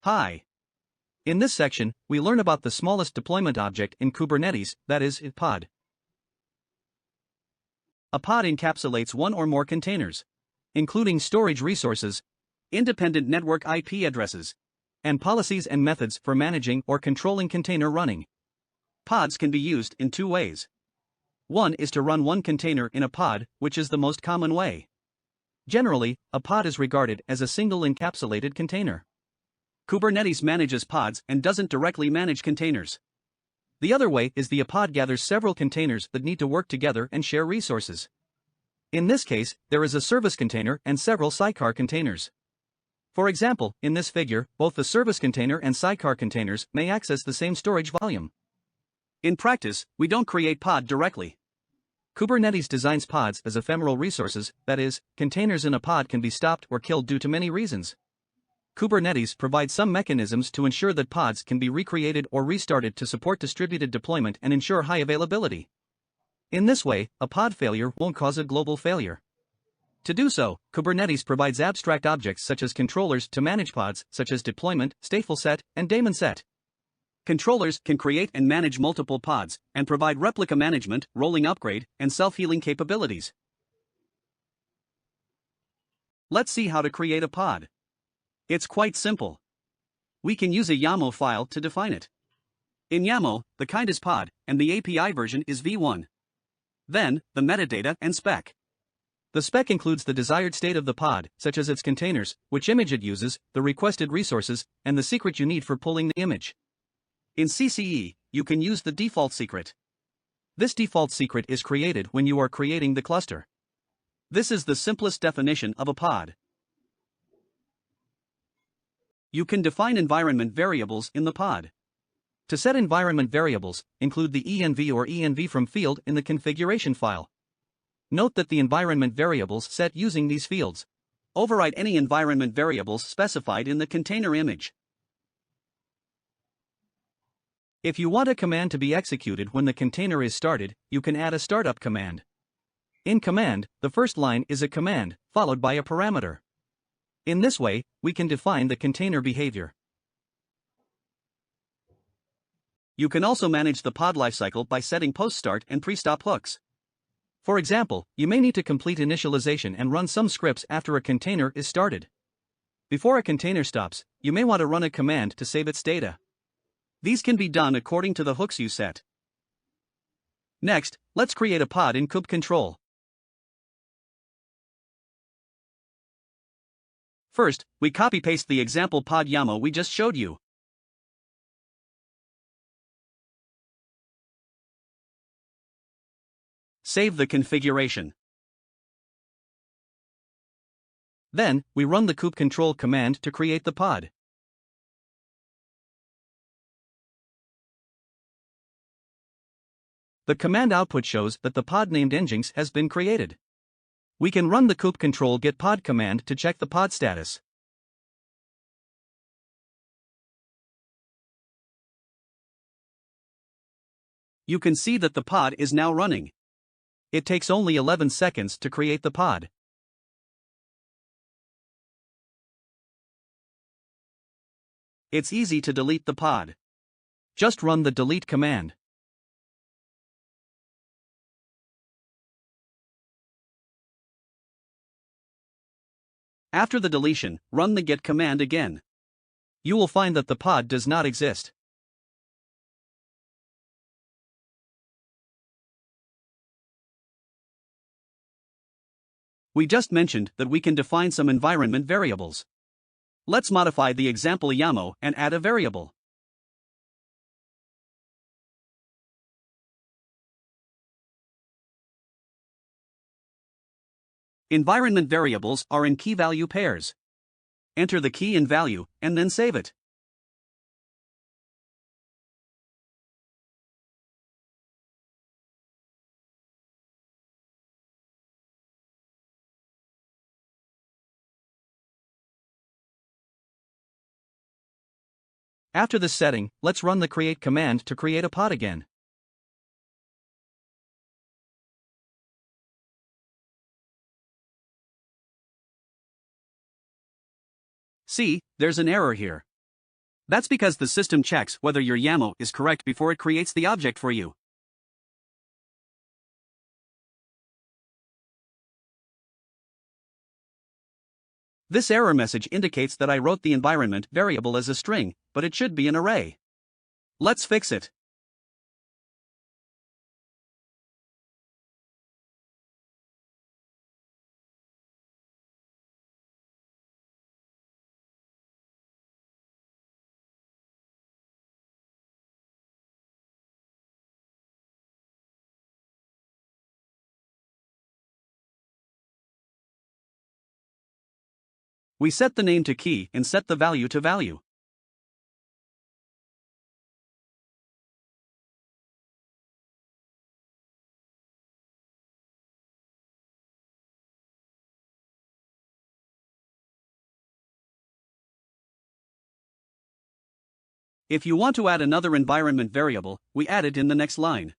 Hi. In this section, we learn about the smallest deployment object in Kubernetes, that is, a pod. A pod encapsulates one or more containers, including storage resources, independent network IP addresses, and policies and methods for managing or controlling container running. Pods can be used in two ways. One is to run one container in a pod, which is the most common way. Generally, a pod is regarded as a single encapsulated container. Kubernetes manages pods and doesn't directly manage containers. The other way is the pod gathers several containers that need to work together and share resources. In this case, there is a service container and several sidecar containers. For example, in this figure, both the service container and sidecar containers may access the same storage volume. In practice, we don't create pod directly. Kubernetes designs pods as ephemeral resources, that is, containers in a pod can be stopped or killed due to many reasons. Kubernetes provides some mechanisms to ensure that pods can be recreated or restarted to support distributed deployment and ensure high availability. In this way, a pod failure won't cause a global failure. To do so, Kubernetes provides abstract objects such as controllers to manage pods, such as deployment, stateful set, and daemon set. Controllers can create and manage multiple pods, and provide replica management, rolling upgrade, and self-healing capabilities. Let's see how to create a pod. It's quite simple. We can use a YAML file to define it. In YAML, the kind is pod, and the API version is v1. Then, the metadata and spec. The spec includes the desired state of the pod, such as its containers, which image it uses, the requested resources, and the secret you need for pulling the image. In CCE, you can use the default secret. This default secret is created when you are creating the cluster. This is the simplest definition of a pod. You can define environment variables in the pod. To set environment variables, include the env or env from field in the configuration file. Note that the environment variables set using these fields override any environment variables specified in the container image. If you want a command to be executed when the container is started, you can add a startup command. In command, the first line is a command, followed by a parameter. In this way, we can define the container behavior. You can also manage the pod lifecycle by setting post-start and pre-stop hooks. For example, you may need to complete initialization and run some scripts after a container is started. Before a container stops, you may want to run a command to save its data. These can be done according to the hooks you set. Next, let's create a pod in kubectl. First, we copy-paste the example pod YAML we just showed you. Save the configuration. Then, we run the kubectl command to create the pod. The command output shows that the pod named Nginx has been created. We can run the kubectl get pod command to check the pod status. You can see that the pod is now running. It takes only 11 seconds to create the pod. It's easy to delete the pod. Just run the delete command. After the deletion, run the get command again. You will find that the pod does not exist. We just mentioned that we can define some environment variables. Let's modify the example YAML and add a variable. Environment variables are in key value pairs. Enter the key and value, and then save it. After this setting, let's run the create command to create a pod again. See, there's an error here. That's because the system checks whether your YAML is correct before it creates the object for you. This error message indicates that I wrote the environment variable as a string, but it should be an array. Let's fix it. We set the name to key and set the value to value. If you want to add another environment variable, we add it in the next line.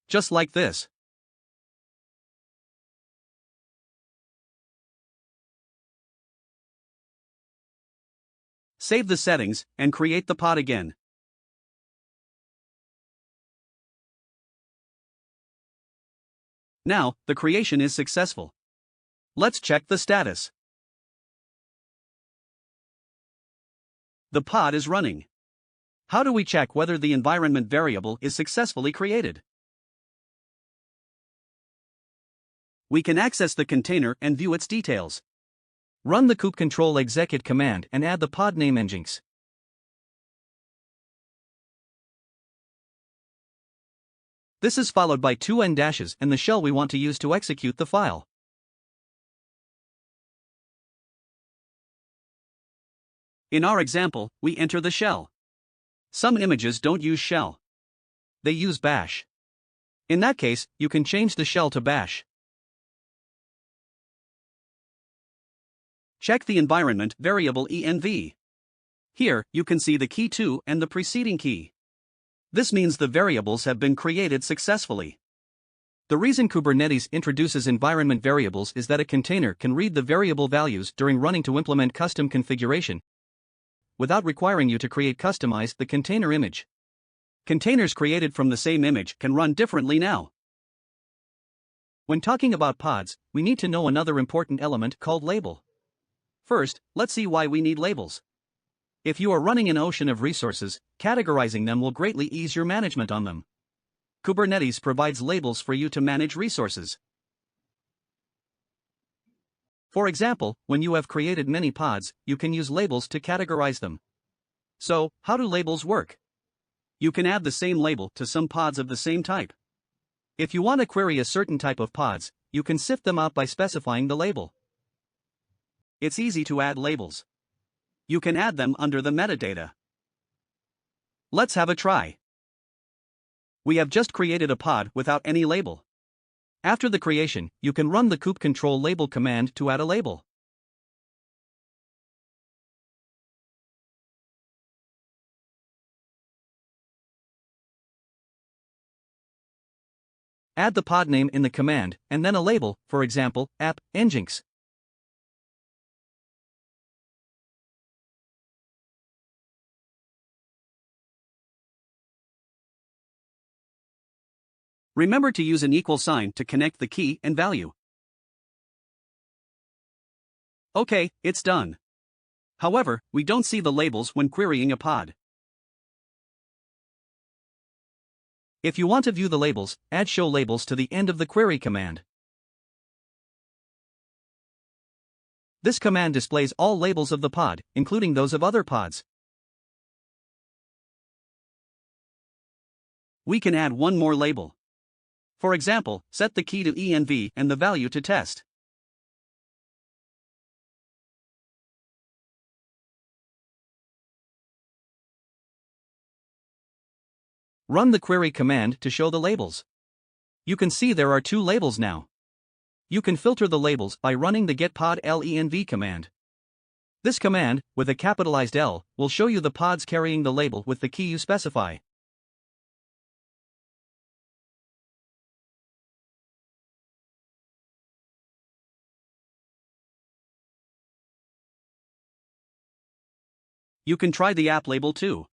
Just like this. Save the settings and create the pod again. Now, the creation is successful. Let's check the status. The pod is running. How do we check whether the environment variable is successfully created? We can access the container and view its details. Run the kubectl execute command and add the pod name nginx. This is followed by 2 n dashes and the shell we want to use to execute the file. In our example, we enter the shell. Some images don't use shell. They use bash. In that case, you can change the shell to bash. Check the environment variable env. Here, you can see the key 2 and the preceding key. This means the variables have been created successfully. The reason Kubernetes introduces environment variables is that a container can read the variable values during running to implement custom configuration, without requiring you to customize the container image. Containers created from the same image can run differently now. When talking about pods, we need to know another important element called label. First, let's see why we need labels. If you are running an ocean of resources, categorizing them will greatly ease your management on them. Kubernetes provides labels for you to manage resources. For example, when you have created many pods, you can use labels to categorize them. So, how do labels work? You can add the same label to some pods of the same type. If you want to query a certain type of pods, you can sift them out by specifying the label. It's easy to add labels. You can add them under the metadata. Let's have a try. We have just created a pod without any label. After the creation, you can run the kubectl label command to add a label. Add the pod name in the command, and then a label, for example, app nginx. Remember to use an equal sign to connect the key and value. Okay, it's done. However, we don't see the labels when querying a pod. If you want to view the labels, add show labels to the end of the query command. This command displays all labels of the pod, including those of other pods. We can add one more label. For example, set the key to env and the value to test. Run the query command to show the labels. You can see there are 2 labels now. You can filter the labels by running the getPodLenv command. This command, with a capitalized L, will show you the pods carrying the label with the key you specify. You can try the app label too.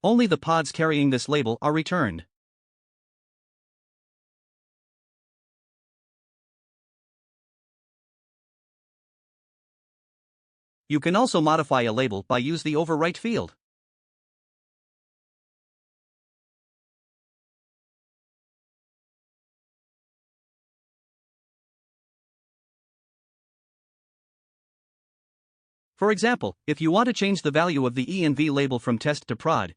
Only the pods carrying this label are returned. You can also modify a label by use the overwrite field. For example, if you want to change the value of the env label from test to prod,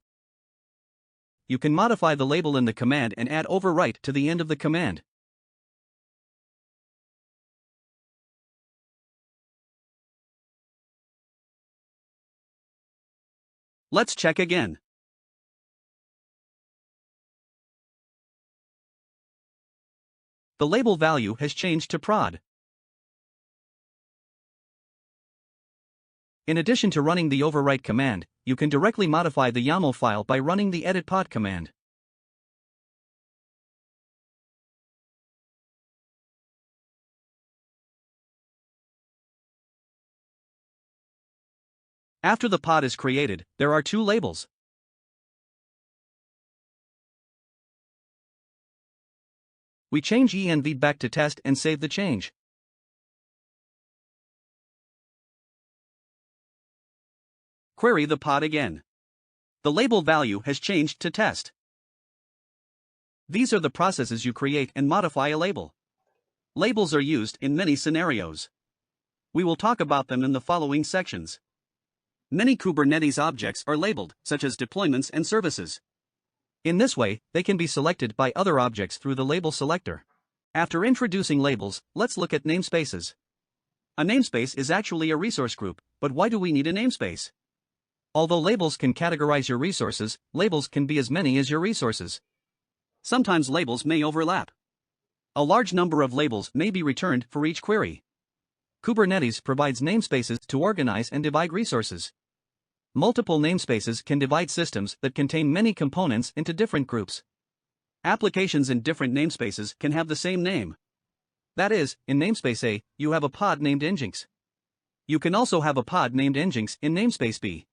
you can modify the label in the command and add overwrite to the end of the command. Let's check again. The label value has changed to prod. In addition to running the overwrite command, you can directly modify the YAML file by running the edit pod command. After the pod is created, there are two labels. We change env back to test and save the change. Query the pod again. The label value has changed to test. These are the processes you create and modify a label. Labels are used in many scenarios. We will talk about them in the following sections. Many Kubernetes objects are labeled, such as deployments and services. In this way, they can be selected by other objects through the label selector. After introducing labels, let's look at namespaces. A namespace is actually a resource group, but why do we need a namespace? Although labels can categorize your resources, labels can be as many as your resources. Sometimes labels may overlap. A large number of labels may be returned for each query. Kubernetes provides namespaces to organize and divide resources. Multiple namespaces can divide systems that contain many components into different groups. Applications in different namespaces can have the same name. That is, in namespace A, you have a pod named Nginx. You can also have a pod named Nginx in namespace B.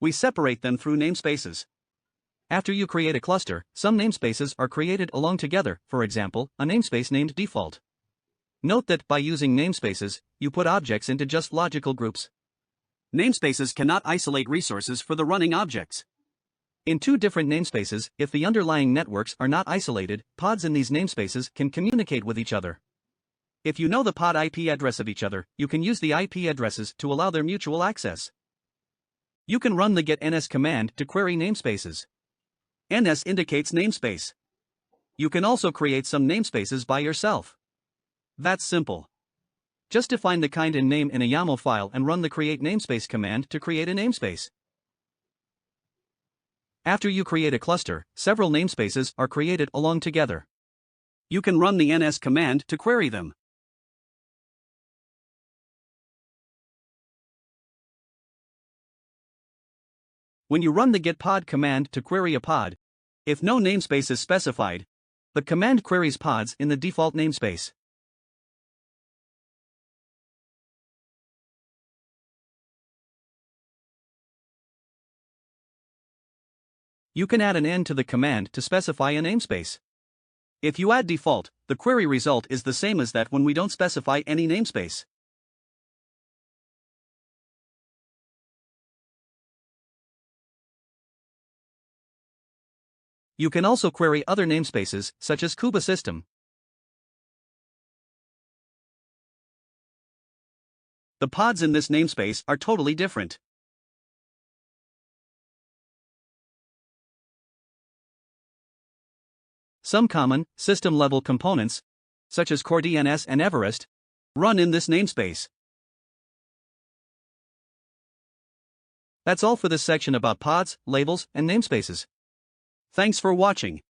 We separate them through namespaces. After you create a cluster, some namespaces are created along together, for example, a namespace named default. Note that by using namespaces, you put objects into just logical groups. Namespaces cannot isolate resources for the running objects. In two different namespaces, if the underlying networks are not isolated, pods in these namespaces can communicate with each other. If you know the pod IP address of each other, you can use the IP addresses to allow their mutual access. You can run the get_ns command to query namespaces. NS indicates namespace. You can also create some namespaces by yourself. That's simple. Just define the kind and name in a YAML file and run the create namespace command to create a namespace. After you create a cluster, several namespaces are created along together. You can run the ns command to query them. When you run the get pod command to query a pod, if no namespace is specified, the command queries pods in the default namespace. You can add an N to the command to specify a namespace. If you add default, the query result is the same as that when we don't specify any namespace. You can also query other namespaces, such as Kubesystem. The pods in this namespace are totally different. Some common, system-level components, such as CoreDNS and Everest, run in this namespace. That's all for this section about pods, labels, and namespaces. Thanks for watching.